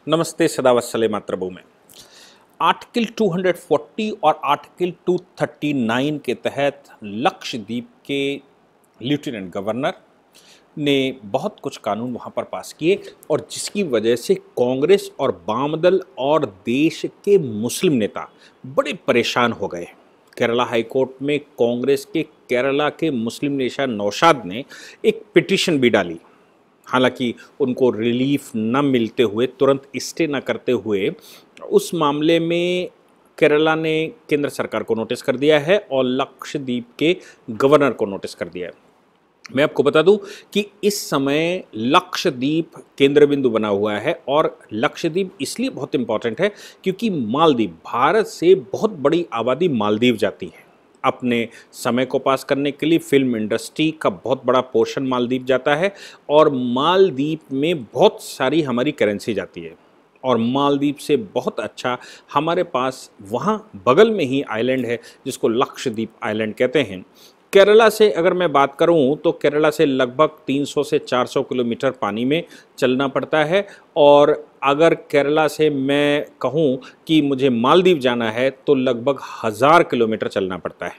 नमस्ते सदावत्सले मातृभूमि में आर्टिकल 240 और आर्टिकल 239 के तहत लक्षद्वीप के लेफ्टिनेंट गवर्नर ने बहुत कुछ कानून वहाँ पर पास किए और जिसकी वजह से कांग्रेस और वाम दल और देश के मुस्लिम नेता बड़े परेशान हो गए। केरला हाई कोर्ट में कांग्रेस के केरला के मुस्लिम नेता नौशाद ने एक पिटीशन भी डाली। हालांकि उनको रिलीफ न मिलते हुए, तुरंत स्टे न करते हुए, उस मामले में केरला ने केंद्र सरकार को नोटिस कर दिया है और लक्षद्वीप के गवर्नर को नोटिस कर दिया है। मैं आपको बता दूं कि इस समय लक्षद्वीप केंद्र बिंदु बना हुआ है और लक्षद्वीप इसलिए बहुत इंपॉर्टेंट है क्योंकि मालदीव, भारत से बहुत बड़ी आबादी मालदीव जाती है अपने समय को पास करने के लिए। फिल्म इंडस्ट्री का बहुत बड़ा पोर्शन मालदीव जाता है और मालदीव में बहुत सारी हमारी करेंसी जाती है और मालदीव से बहुत अच्छा हमारे पास वहाँ बगल में ही आइलैंड है जिसको लक्षद्वीप आइलैंड कहते हैं। केरला से अगर मैं बात करूं तो केरला से लगभग 300 से 400 किलोमीटर पानी में चलना पड़ता है और अगर केरला से मैं कहूं कि मुझे मालदीव जाना है तो लगभग 1000 किलोमीटर चलना पड़ता है।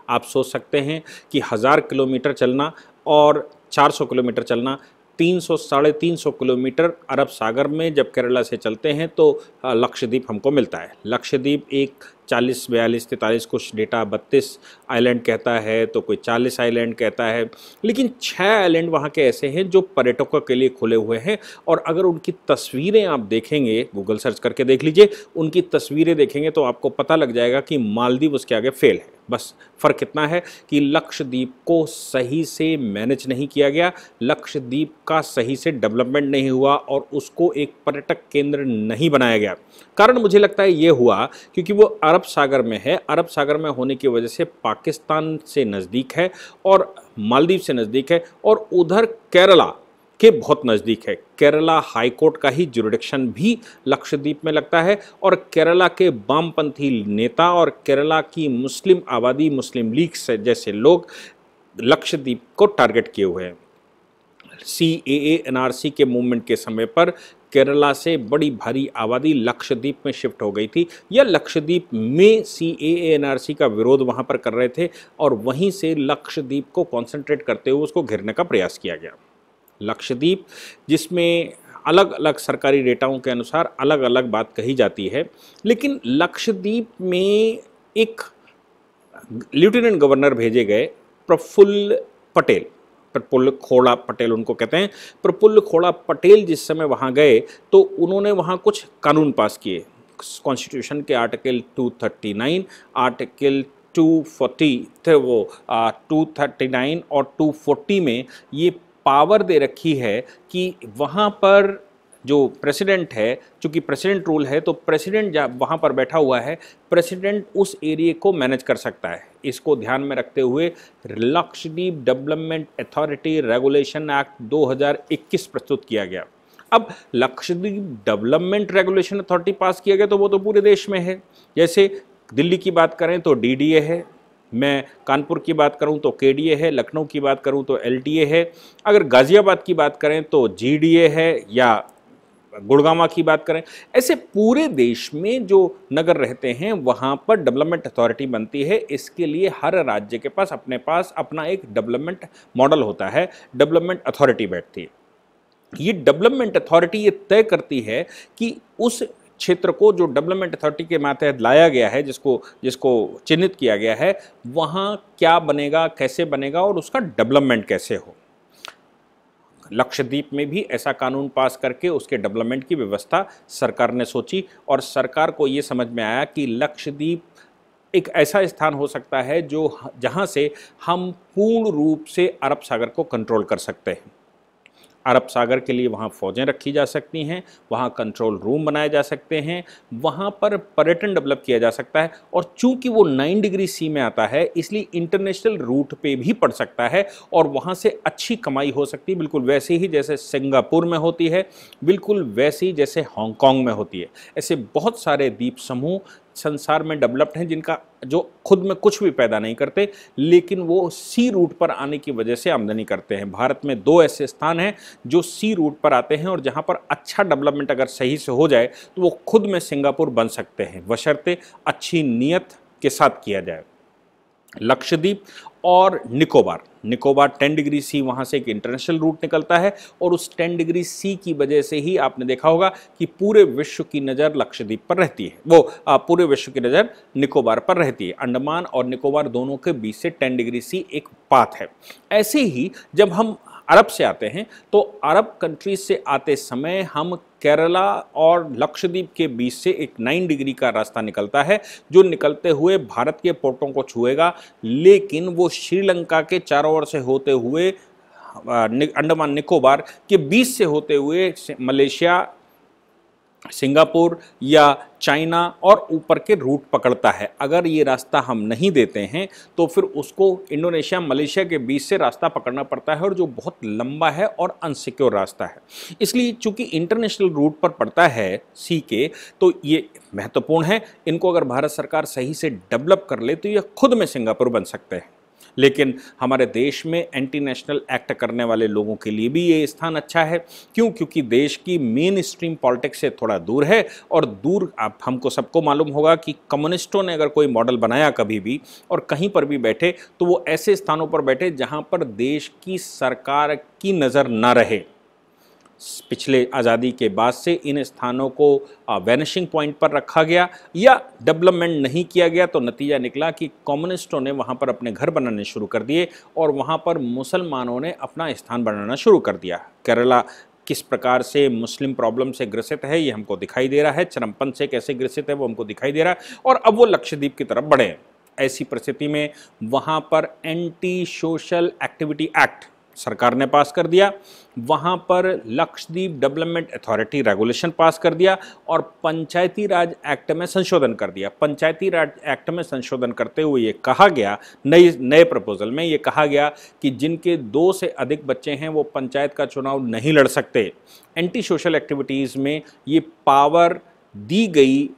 आप सोच सकते हैं कि 1000 किलोमीटर चलना और 400 किलोमीटर चलना, 300 साढ़े 300 किलोमीटर अरब सागर में जब केरला से चलते हैं तो लक्षद्वीप हमको मिलता है। लक्षद्वीप एक 40, 42, 43 कुछ डेटा 32 आइलैंड कहता है तो कोई 40 आइलैंड कहता है, लेकिन 6 आइलैंड वहाँ के ऐसे हैं जो पर्यटकों के लिए खुले हुए हैं। और अगर उनकी तस्वीरें आप देखेंगे, गूगल सर्च करके देख लीजिए, उनकी तस्वीरें देखेंगे तो आपको पता लग जाएगा कि मालदीव उसके आगे फेल है। बस फ़र्क इतना है कि लक्षद्वीप को सही से मैनेज नहीं किया गया, लक्षद्वीप का सही से डेवलपमेंट नहीं हुआ और उसको एक पर्यटक केंद्र नहीं बनाया गया। कारण मुझे लगता है ये हुआ क्योंकि वो अरब सागर में है। अरब सागर में होने की वजह से पाकिस्तान से नज़दीक है और मालदीव से नज़दीक है और उधर केरला के बहुत नज़दीक है। केरला हाई कोर्ट का ही जुरिडिक्शन भी लक्षद्वीप में लगता है और केरला के वामपंथी नेता और केरला की मुस्लिम आबादी, मुस्लिम लीग से जैसे लोग लक्षद्वीप को टारगेट किए हुए हैं। CAA NRC के मूवमेंट के समय पर केरला से बड़ी भारी आबादी लक्षद्वीप में शिफ्ट हो गई थी या लक्षद्वीप में CAA NRC का विरोध वहाँ पर कर रहे थे और वहीं से लक्षद्वीप को कॉन्सेंट्रेट करते हुए उसको घेरने का प्रयास किया गया। लक्षद्वीप जिसमें अलग अलग सरकारी डेटाओं के अनुसार अलग अलग बात कही जाती है, लेकिन लक्षद्वीप में एक लेफ्टिनेंट गवर्नर भेजे गए, प्रफुल्ल पटेल, प्रफुल्ल खोड़ा पटेल उनको कहते हैं। प्रफुल्ल खोड़ा पटेल जिस समय वहाँ गए तो उन्होंने वहाँ कुछ कानून पास किए। कॉन्स्टिट्यूशन के आर्टिकल 239, आर्टिकल 240 थे वो 239 और 240 में ये पावर दे रखी है कि वहाँ पर जो प्रेसिडेंट है, चूँकि प्रेसिडेंट रूल है तो प्रेसिडेंट जब वहाँ पर बैठा हुआ है, प्रेसिडेंट उस एरिया को मैनेज कर सकता है। इसको ध्यान में रखते हुए Lakshadweep development authority regulation act 2021 प्रस्तुत किया गया। अब लक्षद्वीप डेवलपमेंट रेगुलेशन अथॉरिटी पास किया गया तो वो तो पूरे देश में है। जैसे दिल्ली की बात करें तो DDA है, मैं कानपुर की बात करूं तो KDA है, लखनऊ की बात करूं तो LTA है, अगर गाज़ियाबाद की बात करें तो GDA है या गुड़गांव की बात करें, ऐसे पूरे देश में जो नगर रहते हैं वहाँ पर डेवलपमेंट अथॉरिटी बनती है। इसके लिए हर राज्य के पास अपने पास अपना एक डेवलपमेंट मॉडल होता है, डेवलपमेंट अथॉरिटी बैठती है। ये डेवलपमेंट अथॉरिटी ये तय करती है कि उस क्षेत्र को जो डेवलपमेंट अथॉरिटी के मातहत लाया गया है, जिसको चिन्हित किया गया है, वहाँ क्या बनेगा, कैसे बनेगा और उसका डेवलपमेंट कैसे हो। लक्षद्वीप में भी ऐसा कानून पास करके उसके डेवलपमेंट की व्यवस्था सरकार ने सोची और सरकार को ये समझ में आया कि लक्षद्वीप एक ऐसा स्थान हो सकता है जो जहाँ से हम पूर्ण रूप से अरब सागर को कंट्रोल कर सकते हैं। अरब सागर के लिए वहाँ फ़ौजें रखी जा सकती हैं, वहाँ कंट्रोल रूम बनाए जा सकते हैं, वहाँ पर पर्यटन डेवलप किया जा सकता है और चूंकि वो 9 डिग्री सी में आता है इसलिए इंटरनेशनल रूट पे भी पड़ सकता है और वहाँ से अच्छी कमाई हो सकती है, बिल्कुल वैसे ही जैसे सिंगापुर में होती है, बिल्कुल वैसे ही जैसे हांगकांग में होती है। ऐसे बहुत सारे द्वीप समूह संसार में डेवलप्ड हैं जिनका जो खुद में कुछ भी पैदा नहीं करते, लेकिन वो सी रूट पर आने की वजह से आमदनी करते हैं। भारत में 2 ऐसे स्थान हैं जो सी रूट पर आते हैं और जहाँ पर अच्छा डेवलपमेंट अगर सही से हो जाए तो वो खुद में सिंगापुर बन सकते हैं, बशर्ते अच्छी नीयत के साथ किया जाए। लक्षद्वीप और निकोबार, 10 डिग्री सी वहाँ से एक इंटरनेशनल रूट निकलता है और उस 10 डिग्री सी की वजह से ही आपने देखा होगा कि पूरे विश्व की नज़र लक्षद्वीप पर रहती है, वो पूरे विश्व की नज़र निकोबार पर रहती है। अंडमान और निकोबार दोनों के बीच से 10 डिग्री सी एक पाथ है। ऐसे ही जब हम अरब से आते हैं तो अरब कंट्रीज से आते समय हम केरला और लक्षद्वीप के बीच से एक 9 डिग्री का रास्ता निकलता है जो निकलते हुए भारत के पोर्टों को छुएगा, लेकिन वो श्रीलंका के चारों ओर से होते हुए अंडमान निकोबार के बीच से होते हुए मलेशिया, सिंगापुर या चाइना और ऊपर के रूट पकड़ता है। अगर ये रास्ता हम नहीं देते हैं तो फिर उसको इंडोनेशिया, मलेशिया के बीच से रास्ता पकड़ना पड़ता है और जो बहुत लंबा है और अनसिक्योर रास्ता है। इसलिए चूंकि इंटरनेशनल रूट पर पड़ता है सी के, तो ये महत्वपूर्ण है। इनको अगर भारत सरकार सही से डेवलप कर ले तो ये खुद में सिंगापुर बन सकते हैं। लेकिन हमारे देश में एंटी नेशनल एक्ट करने वाले लोगों के लिए भी ये स्थान अच्छा है। क्यों? क्योंकि देश की मेन स्ट्रीम पॉलिटिक्स से थोड़ा दूर है और दूर, आप हमको सबको मालूम होगा कि कम्युनिस्टों ने अगर कोई मॉडल बनाया कभी भी और कहीं पर भी बैठे तो वो ऐसे स्थानों पर बैठे जहां पर देश की सरकार की नज़र ना रहे। पिछले आज़ादी के बाद से इन स्थानों को वैनिशिंग पॉइंट पर रखा गया या डेवलपमेंट नहीं किया गया, तो नतीजा निकला कि कम्युनिस्टों ने वहाँ पर अपने घर बनाने शुरू कर दिए और वहाँ पर मुसलमानों ने अपना स्थान बनाना शुरू कर दिया। केरला किस प्रकार से मुस्लिम प्रॉब्लम से ग्रसित है ये हमको दिखाई दे रहा है, चरमपंथ से कैसे ग्रसित है वो हमको दिखाई दे रहा है और अब वो लक्षद्वीप की तरफ बढ़े। ऐसी परिस्थिति में वहाँ पर एंटी सोशल एक्टिविटी एक्ट सरकार ने पास कर दिया, वहाँ पर लक्षद्वीप डेवलपमेंट अथॉरिटी रेगुलेशन पास कर दिया और पंचायती राज एक्ट में संशोधन कर दिया। पंचायती राज एक्ट में संशोधन करते हुए ये कहा गया, नए प्रपोजल में ये कहा गया कि जिनके 2 से अधिक बच्चे हैं वो पंचायत का चुनाव नहीं लड़ सकते। एंटी सोशल एक्टिविटीज़ में ये पावर दी गई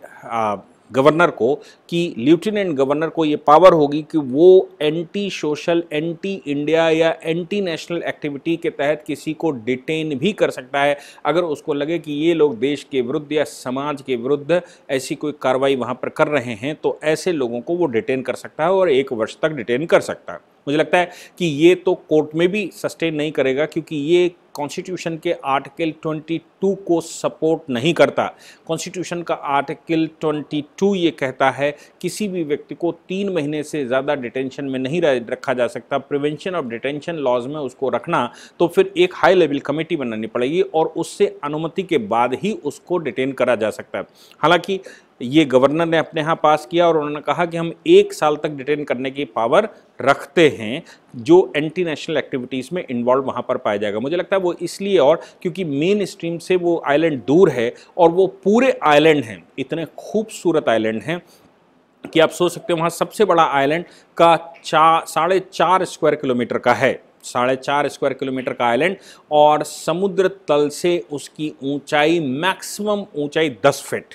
गवर्नर को कि लेफ्टिनेंट गवर्नर को ये पावर होगी कि वो एंटी सोशल, एंटी इंडिया या एंटी नेशनल एक्टिविटी के तहत किसी को डिटेन भी कर सकता है। अगर उसको लगे कि ये लोग देश के विरुद्ध या समाज के विरुद्ध ऐसी कोई कार्रवाई वहाँ पर कर रहे हैं तो ऐसे लोगों को वो डिटेन कर सकता है और 1 वर्ष तक डिटेन कर सकता है। मुझे लगता है कि ये तो कोर्ट में भी सस्टेन नहीं करेगा क्योंकि ये कॉन्स्टिट्यूशन के आर्टिकल 22 को सपोर्ट नहीं करता। कॉन्स्टिट्यूशन का आर्टिकल 22 ये कहता है किसी भी व्यक्ति को 3 महीने से ज़्यादा डिटेंशन में नहीं रखा जा सकता। प्रिवेंशन ऑफ डिटेंशन लॉज में उसको रखना तो फिर एक हाई लेवल कमेटी बनानी पड़ेगी और उससे अनुमति के बाद ही उसको डिटेन करा जा सकता है। हालांकि ये गवर्नर ने अपने यहाँ पास किया और उन्होंने कहा कि हम 1 साल तक डिटेन करने की पावर रखते हैं जो एंटी नेशनल एक्टिविटीज़ में इन्वॉल्व वहाँ पर पाया जाएगा। मुझे लगता है वो इसलिए और क्योंकि मेन स्ट्रीम से वो आइलैंड दूर है और वो पूरे आइलैंड हैं, इतने खूबसूरत आइलैंड हैं कि आप सोच सकते हो वहाँ सबसे बड़ा आइलैंड का 4.5 स्क्वायर किलोमीटर का है, 4.5 स्क्वायर किलोमीटर का आइलैंड और समुद्र तल से उसकी ऊंचाई मैक्सिमम ऊंचाई 10 फीट।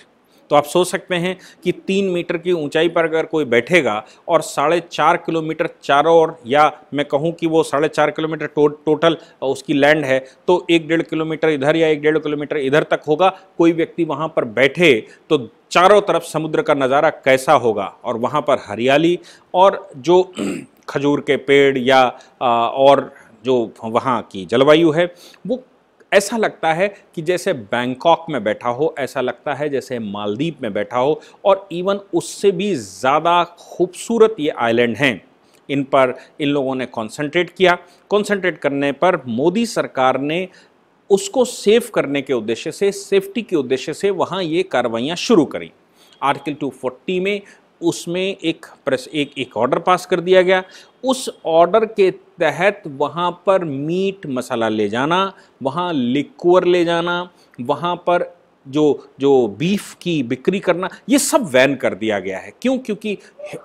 तो आप सोच सकते हैं कि 3 मीटर की ऊंचाई पर अगर कोई बैठेगा और 4.5 किलोमीटर चारों ओर, या मैं कहूं कि वो 4.5 किलोमीटर टोटल उसकी लैंड है तो 1.5 किलोमीटर इधर या 1.5 किलोमीटर इधर तक होगा, कोई व्यक्ति वहां पर बैठे तो चारों तरफ समुद्र का नज़ारा कैसा होगा और वहां पर हरियाली और जो खजूर के पेड़ या और जो वहाँ की जलवायु है वो ऐसा लगता है कि जैसे बैंकॉक में बैठा हो, ऐसा लगता है जैसे मालदीव में बैठा हो और इवन उससे भी ज़्यादा खूबसूरत ये आइलैंड हैं। इन पर इन लोगों ने कंसंट्रेट किया। कंसंट्रेट करने पर मोदी सरकार ने उसको सेव करने के उद्देश्य से, सेफ्टी के उद्देश्य से वहाँ ये कार्रवाइयाँ शुरू करी। आर्टिकल 240 में उसमें एक ऑर्डर पास कर दिया गया। उस ऑर्डर के तहत वहाँ पर मीट मसाला ले जाना, वहाँ लिक्वर ले जाना, वहाँ पर जो जो बीफ की बिक्री करना, ये सब बैन कर दिया गया है। क्यों? क्योंकि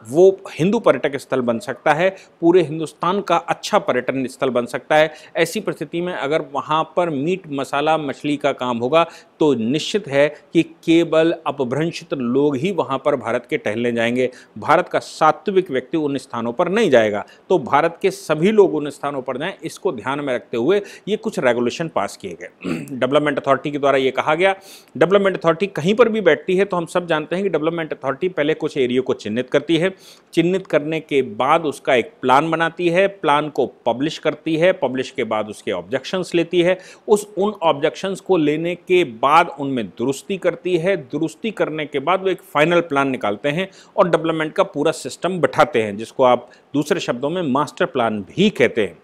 वो हिंदू पर्यटक स्थल बन सकता है, पूरे हिंदुस्तान का अच्छा पर्यटन स्थल बन सकता है। ऐसी परिस्थिति में अगर वहाँ पर मीट मसाला मछली का काम होगा तो निश्चित है कि केवल अपभ्रंशित लोग ही वहाँ पर भारत के टहलने जाएंगे। भारत का सात्विक व्यक्ति उन स्थानों पर नहीं जाएगा। तो भारत के सभी लोग उन स्थानों पर जाएं, इसको ध्यान में रखते हुए ये कुछ रेगुलेशन पास किए गए। डेवलपमेंट अथॉरिटी के द्वारा ये कहा गया, डेवलपमेंट अथॉरिटी कहीं पर भी बैठती है तो हम सब जानते हैं कि डेवलपमेंट अथॉरिटी पहले कुछ एरिया को चिन्हित करती है, चिन्हित करने के बाद उसका एक प्लान बनाती है, प्लान को पब्लिश करती है, पब्लिश के बाद उसके ऑब्जेक्शंस लेती है, उन ऑब्जेक्शंस को लेने के बाद उनमें दुरुस्ती करती है, दुरुस्ती करने के बाद वो एक फाइनल प्लान निकालते हैं और डेवलपमेंट का पूरा सिस्टम बैठाते हैं, जिसको आप दूसरे शब्दों में मास्टर प्लान भी कहते हैं।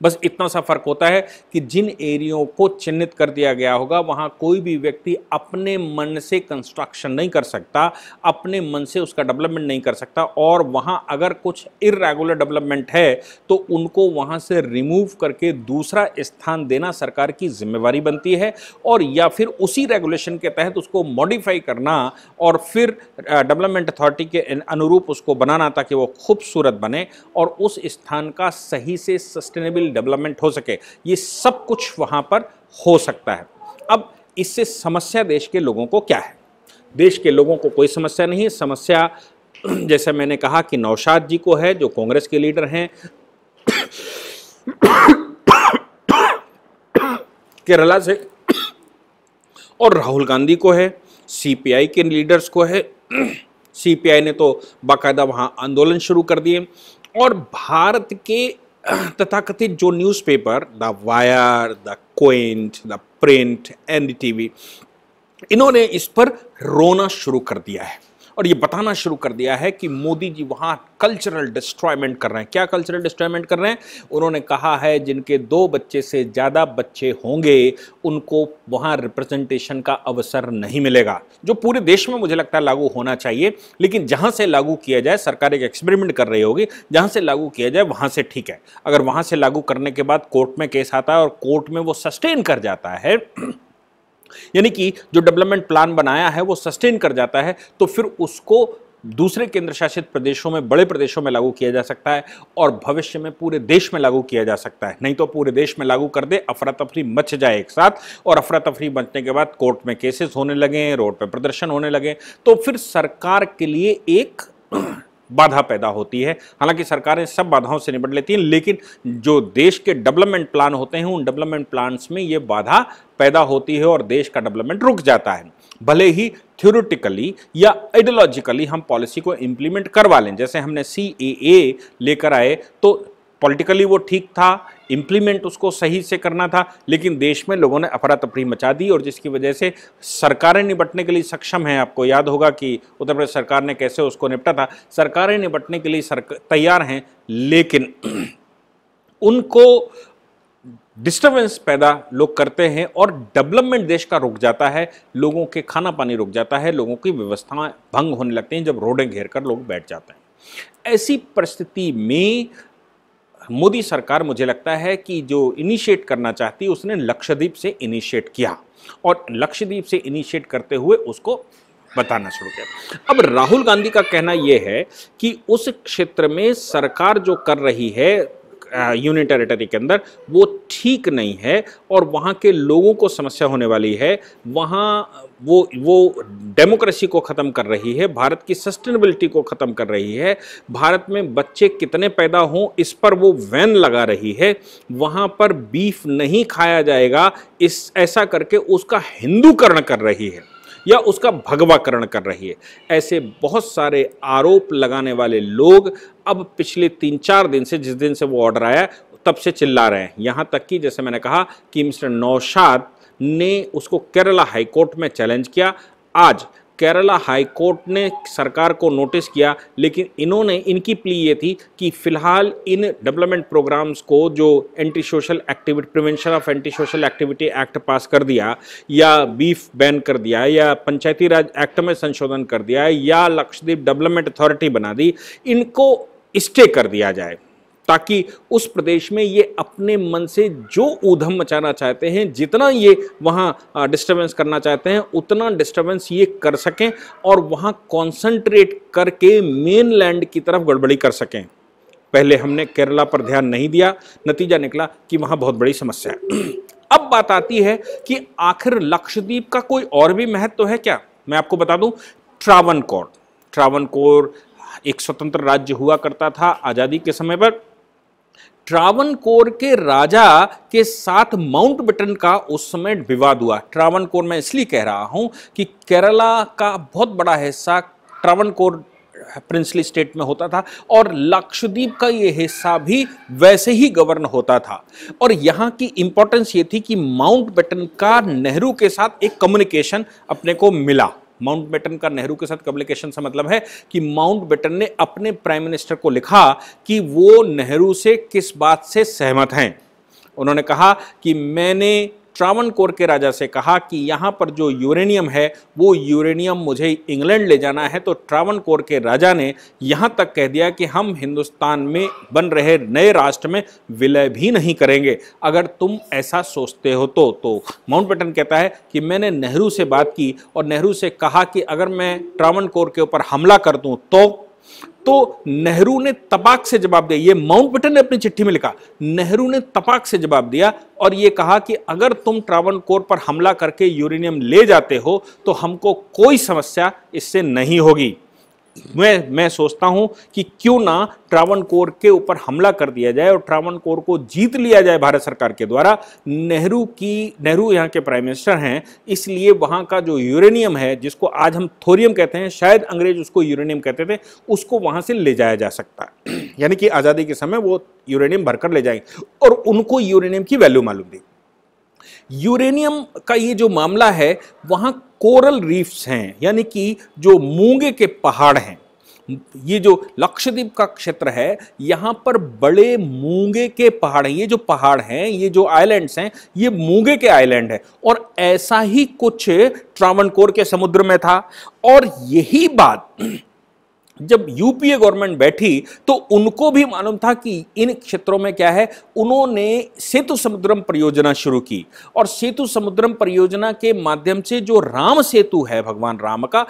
बस इतना सा फर्क होता है कि जिन एरियो को चिन्हित कर दिया गया होगा वहां कोई भी व्यक्ति अपने मन से कंस्ट्रक्शन नहीं कर सकता, अपने मन से उसका डेवलपमेंट नहीं कर सकता, और वहां अगर कुछ इर्रेगुलर डेवलपमेंट है तो उनको वहां से रिमूव करके दूसरा स्थान देना सरकार की जिम्मेवारी बनती है, और या फिर उसी रेगुलेशन के तहत उसको मॉडिफाई करना और फिर डेवलपमेंट अथॉरिटी के अनुरूप उसको बनाना ताकि वो खूबसूरत बने और उस स्थान का सही से सस्टेनेबल डेवलपमेंट हो सके। ये सब कुछ वहां पर हो सकता है। अब इससे समस्या देश के लोगों को क्या है? देश के लोगों को कोई समस्या नहीं है। समस्या जैसे मैंने कहा कि नौशाद जी को है, जो कांग्रेस के लीडर हैं, केरला से, और राहुल गांधी को है, सीपीआई के लीडर्स को है। सीपीआई ने तो बाकायदा वहां आंदोलन शुरू कर दिए, और भारत के तथाकथित जो newspaper, the wire, the Quint, the print, NDTV, इन्होंने इस पर रोना शुरू कर दिया है और ये बताना शुरू कर दिया है कि मोदी जी वहाँ कल्चरल डिस्ट्रॉयमेंट कर रहे हैं। क्या कल्चरल डिस्ट्रॉयमेंट कर रहे हैं? उन्होंने कहा है जिनके 2 बच्चे से ज़्यादा बच्चे होंगे उनको वहाँ रिप्रेजेंटेशन का अवसर नहीं मिलेगा, जो पूरे देश में मुझे लगता है लागू होना चाहिए। लेकिन जहाँ से लागू किया जाए, सरकार एक एक्सपेरिमेंट कर रही होगी, जहाँ से लागू किया जाए वहाँ से ठीक है। अगर वहाँ से लागू करने के बाद कोर्ट में केस आता है और कोर्ट में वो सस्टेन कर जाता है, यानी कि जो डेवलपमेंट प्लान बनाया है वो सस्टेन कर जाता है, तो फिर उसको दूसरे केंद्र शासित प्रदेशों में, बड़े प्रदेशों में लागू किया जा सकता है और भविष्य में पूरे देश में लागू किया जा सकता है। नहीं तो पूरे देश में लागू कर दे, अफरा तफरी मच जाए एक साथ, और अफरा तफरी मचने के बाद कोर्ट में केसेस होने लगे, रोड पे प्रदर्शन होने लगे, तो फिर सरकार के लिए एक बाधा पैदा होती है। हालांकि सरकारें सब बाधाओं से निपट लेती हैं, लेकिन जो देश के डेवलपमेंट प्लान होते हैं उन डेवलपमेंट प्लान्स में ये बाधा पैदा होती है और देश का डेवलपमेंट रुक जाता है। भले ही थ्योरेटिकली या आइडियोलॉजिकली हम पॉलिसी को इंप्लीमेंट करवा लें, जैसे हमने CAA लेकर आए तो पॉलिटिकली वो ठीक था, इंप्लीमेंट उसको सही से करना था, लेकिन देश में लोगों ने अफरा तफरी मचा दी और जिसकी वजह से सरकारें निपटने के लिए सक्षम हैं। आपको याद होगा कि उत्तर प्रदेश सरकार ने कैसे उसको निपटा था। सरकारें निपटने के लिए तैयार हैं, लेकिन उनको डिस्टर्बेंस पैदा लोग करते हैं और डेवलपमेंट देश का रुक जाता है, लोगों के खाना पानी रुक जाता है, लोगों की व्यवस्थाएं भंग होने लगती हैं जब रोडें घेर कर लोग बैठ जाते हैं। ऐसी परिस्थिति में मोदी सरकार, मुझे लगता है कि जो इनिशिएट करना चाहती है उसने लक्षद्वीप से इनिशिएट किया और लक्षद्वीप से इनिशिएट करते हुए उसको बताना शुरू किया। अब राहुल गांधी का कहना यह है कि उस क्षेत्र में सरकार जो कर रही है यूनियन टेरिटरी के अंदर वो ठीक नहीं है और वहाँ के लोगों को समस्या होने वाली है। वहाँ वो डेमोक्रेसी को ख़त्म कर रही है, भारत की सस्टेनेबिलिटी को ख़त्म कर रही है, भारत में बच्चे कितने पैदा हों इस पर वो वैन लगा रही है, वहाँ पर बीफ नहीं खाया जाएगा इस ऐसा करके उसका हिंदूकरण कर रही है या उसका भगवाकरण कर रही है। ऐसे बहुत सारे आरोप लगाने वाले लोग अब पिछले 3-4 दिन से, जिस दिन से वो ऑर्डर आया तब से चिल्ला रहे हैं। यहाँ तक कि जैसे मैंने कहा कि मिस्टर नौशाद ने उसको केरला हाई कोर्ट में चैलेंज किया। आज केरला हाई कोर्ट ने सरकार को नोटिस किया, लेकिन इनकी प्ली ये थी कि फिलहाल इन डेवलपमेंट प्रोग्राम्स को जो anti social activity, prevention of anti social activity act पास कर दिया या बीफ बैन कर दिया या पंचायती राज एक्ट में संशोधन कर दिया या लक्षद्वीप डेवलपमेंट अथॉरिटी बना दी, इनको स्टे कर दिया जाए। ताकि उस प्रदेश में ये अपने मन से जो ऊधम मचाना चाहते हैं, जितना ये वहाँ डिस्टर्बेंस करना चाहते हैं, उतना डिस्टर्बेंस ये कर सकें और वहाँ कॉन्सेंट्रेट करके मेनलैंड की तरफ गड़बड़ी कर सकें। पहले हमने केरला पर ध्यान नहीं दिया, नतीजा निकला कि वहाँ बहुत बड़ी समस्या है। अब बात आती है कि आखिर लक्षद्वीप का कोई और भी महत्व है क्या? मैं आपको बता दूं, ट्रावनकोर एक स्वतंत्र राज्य हुआ करता था आज़ादी के समय पर। ट्रावनकोर के राजा के साथ माउंटबेटन का उस समय विवाद हुआ। ट्रावनकोर मैं इसलिए कह रहा हूं कि केरला का बहुत बड़ा हिस्सा ट्रावनकोर प्रिंसली स्टेट में होता था और लक्षद्वीप का ये हिस्सा भी वैसे ही गवर्न होता था। और यहाँ की इंपॉर्टेंस ये थी कि माउंटबेटन का नेहरू के साथ एक कम्युनिकेशन अपने को मिला। माउंटबेटन का नेहरू के साथ कम्युनिकेशन से मतलब है कि माउंटबेटन ने अपने प्राइम मिनिस्टर को लिखा कि वो नेहरू से किस बात से सहमत हैं। उन्होंने कहा कि मैंने ट्रावनकोर के राजा से कहा कि यहाँ पर जो यूरेनियम है वो यूरेनियम मुझे इंग्लैंड ले जाना है। तो ट्रावनकोर के राजा ने यहाँ तक कह दिया कि हम हिंदुस्तान में बन रहे नए राष्ट्र में विलय भी नहीं करेंगे अगर तुम ऐसा सोचते हो तो माउंटबेटन कहता है कि मैंने नेहरू से बात की और नेहरू से कहा कि अगर मैं ट्रावनकोर के ऊपर हमला कर दूं तो नेहरू ने तपाक से जवाब दिया। ये माउंटबेटन ने अपनी चिट्ठी में लिखा, नेहरू ने तपाक से जवाब दिया और ये कहा कि अगर तुम ट्रावनकोर पर हमला करके यूरेनियम ले जाते हो तो हमको कोई समस्या इससे नहीं होगी। मैं सोचता हूं कि क्यों ना ट्रावनकोर के ऊपर हमला कर दिया जाए और ट्रावनकोर को जीत लिया जाए भारत सरकार के द्वारा। नेहरू यहाँ के प्राइम मिनिस्टर हैं, इसलिए वहाँ का जो यूरेनियम है, जिसको आज हम थोरियम कहते हैं, शायद अंग्रेज उसको यूरेनियम कहते थे, उसको वहाँ से ले जाया जा सकता है। यानी कि आज़ादी के समय वो यूरेनियम भरकर ले जाएंगे और उनको यूरेनियम की वैल्यू मालूम थी। यूरेनियम का ये जो मामला है, वहाँ कोरल रीफ्स हैं, यानी कि जो मूंगे के पहाड़ हैं। ये जो लक्षद्वीप का क्षेत्र है, यहाँ पर बड़े मूंगे के पहाड़ हैं। ये जो पहाड़ हैं, ये जो आइलैंड्स हैं, ये मूंगे के आइलैंड है और ऐसा ही कुछ ट्रावनकोर के समुद्र में था। और यही बात जब यूपीए गवर्नमेंट बैठी तो उनको भी मालूम था कि इन क्षेत्रों में क्या है। उन्होंने सेतु समुद्रम परियोजना शुरू की और सेतु समुद्रम परियोजना के माध्यम से जो राम सेतु है भगवान राम का,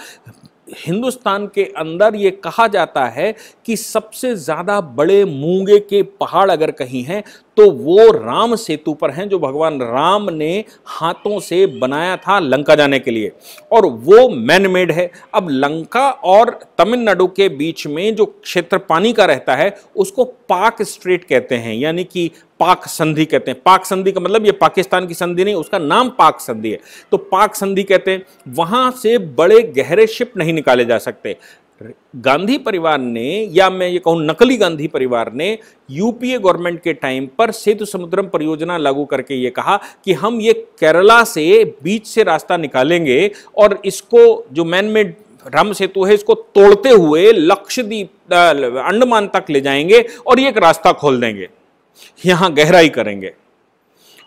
हिंदुस्तान के अंदर ये कहा जाता है कि सबसे ज़्यादा बड़े मूंगे के पहाड़ अगर कहीं हैं तो वो राम सेतु पर हैं, जो भगवान राम ने हाथों से बनाया था लंका जाने के लिए, और वो मैन मेड है। अब लंका और तमिलनाडु के बीच में जो क्षेत्र पानी का रहता है उसको पाक स्ट्रेट कहते हैं, यानी कि पाक संधि कहते हैं। पाक संधि का मतलब ये पाकिस्तान की संधि नहीं, उसका नाम पाक संधि है, तो पाक संधि कहते हैं। वहां से बड़े गहरे शिप नहीं निकाले जा सकते। गांधी परिवार ने, या मैं ये कहूं नकली गांधी परिवार ने, यूपीए गवर्नमेंट के टाइम पर सेतु समुद्रम परियोजना लागू करके ये कहा कि हम ये केरला से बीच से रास्ता निकालेंगे और इसको जो मैनमेड राम सेतु है इसको तोड़ते हुए लक्षद्वीप अंडमान तक ले जाएंगे और ये एक रास्ता खोल देंगे, यहां गहराई करेंगे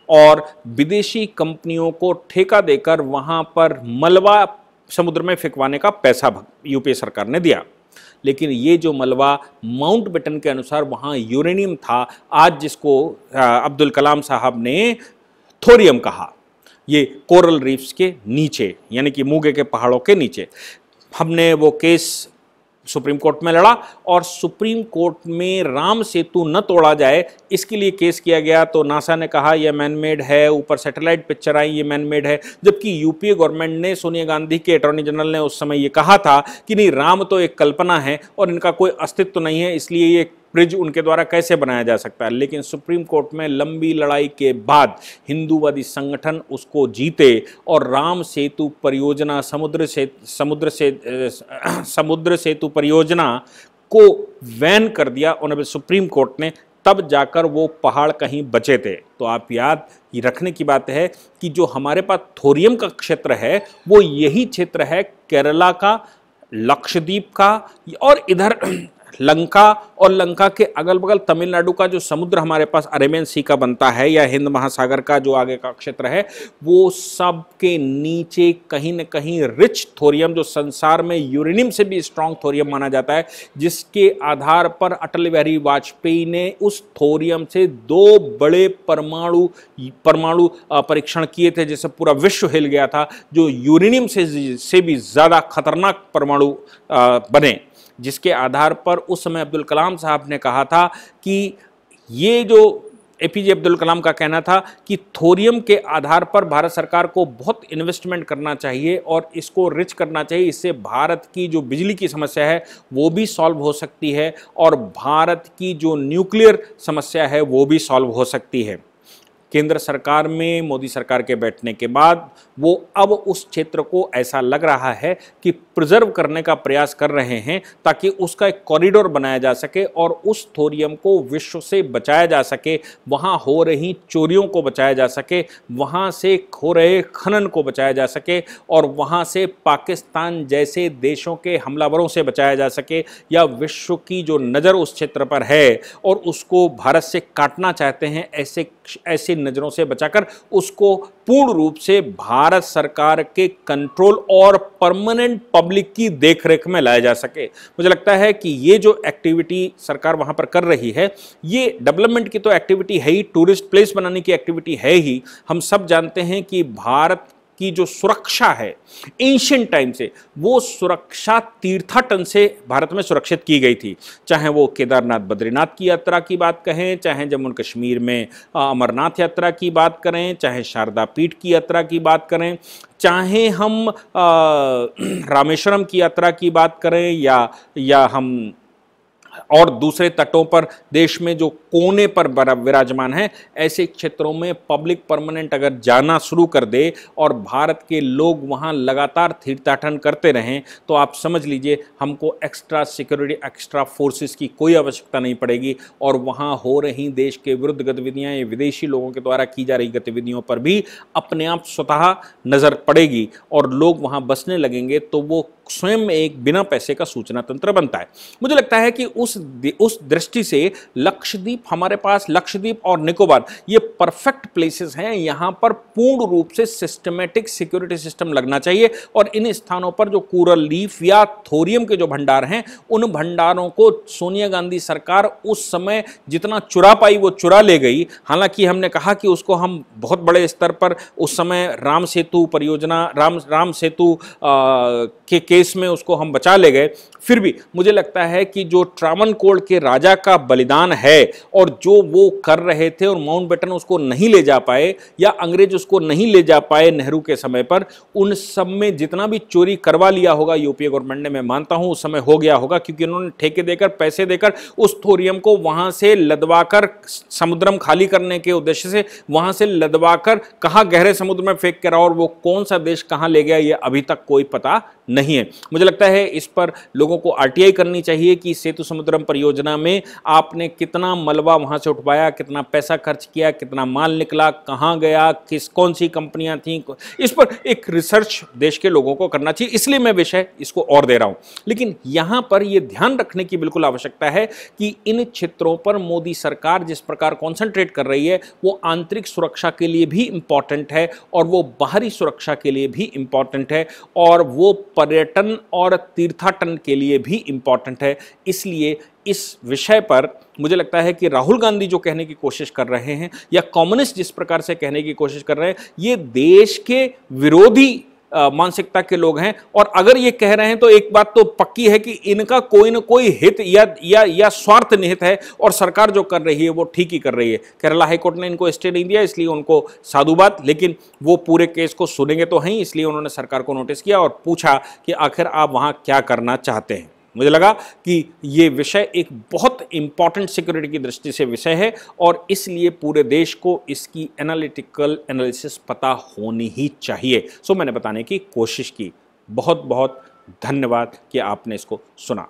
और विदेशी कंपनियों को ठेका देकर वहां पर मलबा समुद्र में फेंकवाने का पैसा यूपीए सरकार ने दिया। लेकिन ये जो मलबा माउंटबेटन के अनुसार वहां यूरेनियम था, आज जिसको अब्दुल कलाम साहब ने थोरियम कहा, ये कोरल रीफ्स के नीचे, यानी कि मूंगे के पहाड़ों के नीचे। हमने वो केस सुप्रीम कोर्ट में लड़ा और सुप्रीम कोर्ट में राम सेतु न तोड़ा जाए इसके लिए केस किया गया। तो नासा ने कहा यह मैनमेड है, ऊपर सैटेलाइट पिक्चर आई ये मैनमेड है, जबकि यूपीए गवर्नमेंट ने, सोनिया गांधी के अटॉर्नी जनरल ने उस समय ये कहा था कि नहीं, राम तो एक कल्पना है और इनका कोई अस्तित्व नहीं है, इसलिए ये ब्रिज उनके द्वारा कैसे बनाया जा सकता है। लेकिन सुप्रीम कोर्ट में लंबी लड़ाई के बाद हिंदूवादी संगठन उसको जीते और राम सेतु परियोजना, समुद्र सेतु परियोजना को बैन कर दिया उन्होंने सुप्रीम कोर्ट ने, तब जाकर वो पहाड़ कहीं बचे थे। तो आप याद रखने की बात है कि जो हमारे पास थोरियम का क्षेत्र है वो यही क्षेत्र है केरला का, लक्षद्वीप का और इधर लंका और लंका के अगल बगल तमिलनाडु का जो समुद्र हमारे पास अरेबियन सी का बनता है या हिंद महासागर का जो आगे का क्षेत्र है, वो सब के नीचे कहीं न कहीं रिच थोरियम, जो संसार में यूरेनियम से भी स्ट्रांग थोरियम माना जाता है, जिसके आधार पर अटल बिहारी वाजपेयी ने उस थोरियम से 2 बड़े परमाणु परीक्षण किए थे, जिससे पूरा विश्व हिल गया था, जो यूरेनियम से भी ज़्यादा खतरनाक परमाणु बने, जिसके आधार पर उस समय अब्दुल कलाम साहब ने कहा था कि ये जो एपीजे अब्दुल कलाम का कहना था कि थोरियम के आधार पर भारत सरकार को बहुत इन्वेस्टमेंट करना चाहिए और इसको रिच करना चाहिए, इससे भारत की जो बिजली की समस्या है वो भी सॉल्व हो सकती है और भारत की जो न्यूक्लियर समस्या है वो भी सॉल्व हो सकती है। केंद्र सरकार में मोदी सरकार के बैठने के बाद वो अब उस क्षेत्र को ऐसा लग रहा है कि प्रिजर्व करने का प्रयास कर रहे हैं ताकि उसका एक कॉरिडोर बनाया जा सके और उस थोरियम को विश्व से बचाया जा सके, वहाँ हो रही चोरियों को बचाया जा सके, वहाँ से हो रहे खनन को बचाया जा सके और वहाँ से पाकिस्तान जैसे देशों के हमलावरों से बचाया जा सके, या विश्व की जो नज़र उस क्षेत्र पर है और उसको भारत से काटना चाहते हैं, ऐसे नजरों से बचाकर उसको पूर्ण रूप से भारत सरकार के कंट्रोल और परमानेंट पब्लिक की देखरेख में लाया जा सके। मुझे लगता है कि ये जो एक्टिविटी सरकार वहां पर कर रही है, ये डेवलपमेंट की तो एक्टिविटी है ही, टूरिस्ट प्लेस बनाने की एक्टिविटी है ही। हम सब जानते हैं कि भारत की जो सुरक्षा है एंशिएंट टाइम से, वो सुरक्षा तीर्थाटन से भारत में सुरक्षित की गई थी, चाहे वो केदारनाथ बद्रीनाथ की यात्रा की बात कहें, चाहे जम्मू कश्मीर में अमरनाथ यात्रा की बात करें, चाहे शारदा पीठ की यात्रा की बात करें, चाहे हम रामेश्वरम की यात्रा की बात करें, या हम और दूसरे तटों पर देश में जो कोने पर विराजमान है, ऐसे क्षेत्रों में पब्लिक परमानेंट अगर जाना शुरू कर दे और भारत के लोग वहां लगातार तीर्थाटन करते रहें, तो आप समझ लीजिए हमको एक्स्ट्रा सिक्योरिटी, एक्स्ट्रा फोर्सेस की कोई आवश्यकता नहीं पड़ेगी और वहां हो रही देश के विरुद्ध गतिविधियां या विदेशी लोगों के द्वारा की जा रही गतिविधियों पर भी अपने आप स्वतः नज़र पड़ेगी और लोग वहां बसने लगेंगे, तो वो स्वयं में एक बिना पैसे का सूचना तंत्र बनता है। मुझे लगता है कि उस दृष्टि से लक्षद्वीप, हमारे पास लक्षद्वीप और निकोबार ये परफेक्ट प्लेसेस हैं। यहाँ पर पूर्ण रूप से सिस्टमेटिक सिक्योरिटी सिस्टम लगना चाहिए और इन स्थानों पर जो कोरल लीफ या थोरियम के जो भंडार हैं, उन भंडारों को सोनिया गांधी सरकार उस समय जितना चुरा पाई वो चुरा ले गई। हालांकि हमने कहा कि उसको हम बहुत बड़े स्तर पर उस समय राम सेतु परियोजना, राम सेतु के केस में उसको हम बचा ले गए, फिर भी मुझे लगता है कि जो ट्रावनकोर के राजा का बलिदान है और जो वो कर रहे थे और माउंटबेटन उसको नहीं ले जा पाए या अंग्रेज उसको नहीं ले जा पाए नेहरू के समय पर, उन सब में जितना भी चोरी करवा लिया होगा यूपीए गवर्नमेंट ने, मैं मानता हूं उस समय हो गया होगा, क्योंकि उन्होंने ठेके देकर, पैसे देकर उस थोरियम को वहां से लदवाकर, समुद्रम खाली करने के उद्देश्य से वहां से लदवाकर कहां गहरे समुद्र में फेंक कर, और वो कौन सा देश कहां ले गया ये अभी तक कोई पता नहीं है। मुझे लगता है इस पर लोगों को आरटीआई करनी चाहिए कि सेतु समुद्रम परियोजना में आपने कितना मलबा वहां से उठवाया, कितना पैसा खर्च किया, कितना माल निकला, कहां गया, कौन सी कंपनियां थी, इस पर एक रिसर्च देश के लोगों को करना चाहिए। इसलिए मैं विषय इसको और दे रहा हूं, लेकिन यहां पर यह ध्यान रखने की बिल्कुल आवश्यकता है कि इन क्षेत्रों पर मोदी सरकार जिस प्रकार कॉन्सेंट्रेट कर रही है वो आंतरिक सुरक्षा के लिए भी इंपॉर्टेंट है और वो बाहरी सुरक्षा के लिए भी इंपॉर्टेंट है और वो पर्यटन और तीर्थाटन के लिए भी इंपॉर्टेंट है। इसलिए इस विषय पर मुझे लगता है कि राहुल गांधी जो कहने की कोशिश कर रहे हैं या कम्युनिस्ट जिस प्रकार से कहने की कोशिश कर रहे हैं, ये देश के विरोधी मानसिकता के लोग हैं। और अगर ये कह रहे हैं तो एक बात तो पक्की है कि इनका कोई ना कोई हित या स्वार्थ निहित है और सरकार जो कर रही है वो ठीक ही कर रही है। केरला हाईकोर्ट ने इनको स्टे नहीं दिया, इसलिए उनको साधुवाद, लेकिन वो पूरे केस को सुनेंगे तो हैं, इसलिए उन्होंने सरकार को नोटिस किया और पूछा कि आखिर आप वहां क्या करना चाहते हैं। मुझे लगा कि ये विषय एक बहुत इंपॉर्टेंट सिक्योरिटी की दृष्टि से विषय है और इसलिए पूरे देश को इसकी एनालिटिकल एनालिसिस पता होनी ही चाहिए। सो मैंने बताने की कोशिश की। बहुत बहुत धन्यवाद कि आपने इसको सुना।